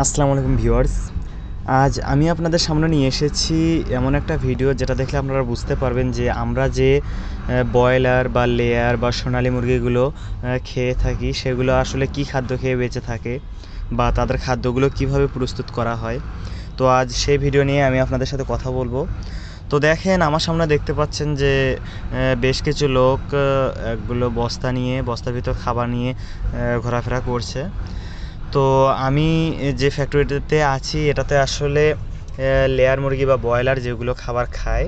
আসসালামু আলাইকুম ভিউয়ার্স। আজ আমি আপনাদের সামনে নিয়ে এসেছি এমন একটা ভিডিও যেটা দেখলে আপনারা বুঝতে পারবেন যে আমরা যে ব্রয়লার বা লেয়ার বা সোনালী মুরগিগুলো খেয়ে থাকি সেগুলো আসলে কি খাদ্য খেয়ে বেঁচে থাকে বা তাদের খাদ্যগুলো কিভাবে প্রস্তুত করা হয়। তো আজ সেই ভিডিও নিয়ে আমি আপনাদের সাথে কথা বলবো। তো দেখেন আমার সামনে দেখতে পাচ্ছেন যে বেশ কিছু লোক এগুলো বস্তার ভিতর খাবার নিয়ে ঘোরাফেরা করছে। তো আমি যে ফ্যাক্টরিটাতে আছি এটাতে আসলে লেয়ার মুরগি বা ব্রয়লার যেগুলো খাবার খায়,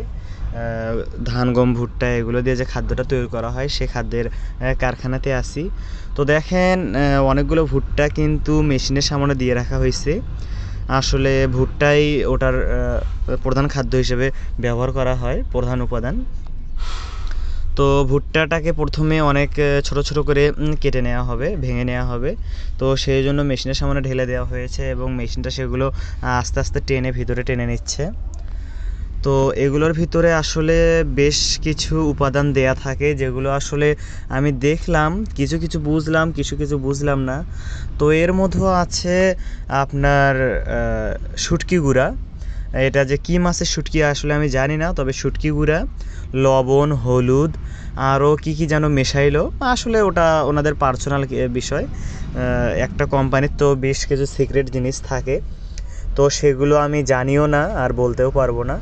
ধান গম ভুট্টা এগুলো দিয়ে যে খাদ্যটা তৈরি করা হয় সে খাদ্যের কারখানাতে আছি। তো দেখেন অনেকগুলো ভুট্টা কিন্তু মেশিনের সামনে দিয়ে রাখা হয়েছে। আসলে ভুট্টাই ওটার প্রধান খাদ্য হিসেবে ব্যবহার করা হয়, প্রধান উপাদান। তো ভুট্টাটাকে প্রথমে অনেক ছোট ছোট করে কেটে নেওয়া হবে, ভেঙে নেওয়া হবে। তো সেই জন্য মেশিনের সামনে ঢেলে দেওয়া হয়েছে এবং মেশিনটা সেগুলো আস্তে আস্তে ভিতরে টেনে নিচ্ছে। তো এগুলোর ভিতরে আসলে বেশ কিছু উপাদান দেয়া থাকে যেগুলো আসলে আমি দেখলাম, কিছু কিছু বুঝলাম, কিছু কিছু বুঝলাম না। তো এর মধ্যেও আছে আপনার শুটকি গুঁড়া। এটা যে কী মাছের শুটকি আসলে আমি জানি না, তবে শুটকি গুঁড়া, লবণ, হলুদ, আরও কী কী যেন মেশাইলো। আসলে ওটা ওনাদের পার্সোনাল বিষয়। একটা কোম্পানির তো বেশ কিছু সিক্রেট জিনিস থাকে, তো সেগুলো আমি জানিও না আর বলতেও পারবো না।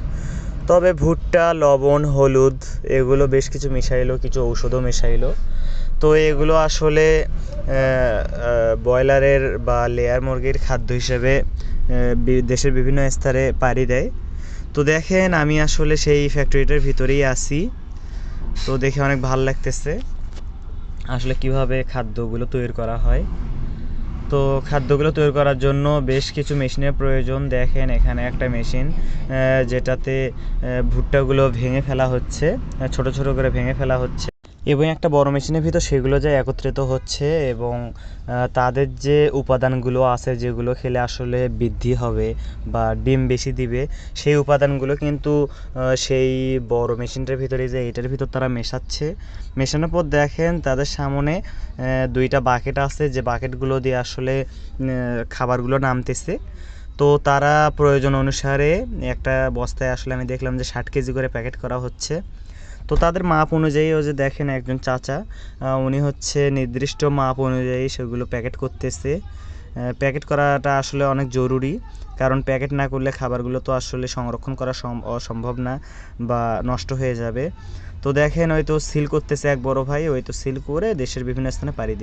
তবে ভুট্টা, লবণ, হলুদ এগুলো বেশ কিছু মেশাইলো, কিছু ঔষধও মেশাইলো। তো এগুলো আসলে ব্রয়লারের বা লেয়ার মুরগির খাদ্য হিসেবে দেশের বিভিন্ন স্তরে পাড়ি দেয়। তো দেখেন আমি আসলে সেই ফ্যাক্টরিটার ভিতরেই আছি। তো দেখে অনেক ভালো লাগতেছে আসলে কিভাবে খাদ্যগুলো তৈরি করা হয়। তো খাদ্যগুলো তৈরি করার জন্য বেশ কিছু মেশিনের প্রয়োজন। দেখেন এখানে একটা মেশিন যেটাতে ভুট্টাগুলো ভেঙে ফেলা হচ্ছে, ছোট ছোট করে ভেঙে ফেলা হচ্ছে এবং একটা বড় মেশিনের ভিতর সেগুলো যায় একত্রিত হচ্ছে এবং তাদের যে উপাদানগুলো আছে যেগুলো খেলে আসলে বৃদ্ধি হবে বা ডিম বেশি দিবে, সেই উপাদানগুলো কিন্তু সেই বড় মেশিনটার ভিতরে যে এটার ভিতর তারা মেশাচ্ছে। মেশানোর পর দেখেন তাদের সামনে দুইটা বাকেট আছে, যে বাকেটগুলো দিয়ে আসলে খাবারগুলো নামতেছে। তো তারা প্রয়োজন অনুসারে একটা বস্তায় আসলে আমি দেখলাম যে 60 কেজি করে প্যাকেট করা হচ্ছে। তো তাদের মাপ অনুযায়ী ও যে দেখেন একজন চাচা, উনি হচ্ছে নির্দিষ্ট মাপ অনুযায়ী সেগুলো প্যাকেট করতেছে। প্যাকেট করাটা আসলে অনেক জরুরি, কারণ প্যাকেট না করলে খাবারগুলো তো আসলে সংরক্ষণ করা অসম্ভব না বা নষ্ট হয়ে যাবে। তো দেখেন হয়তো সিল করতেছে এক বড় ভাই, হয়তো সিল করে দেশের বিভিন্ন স্থানে পাড়ি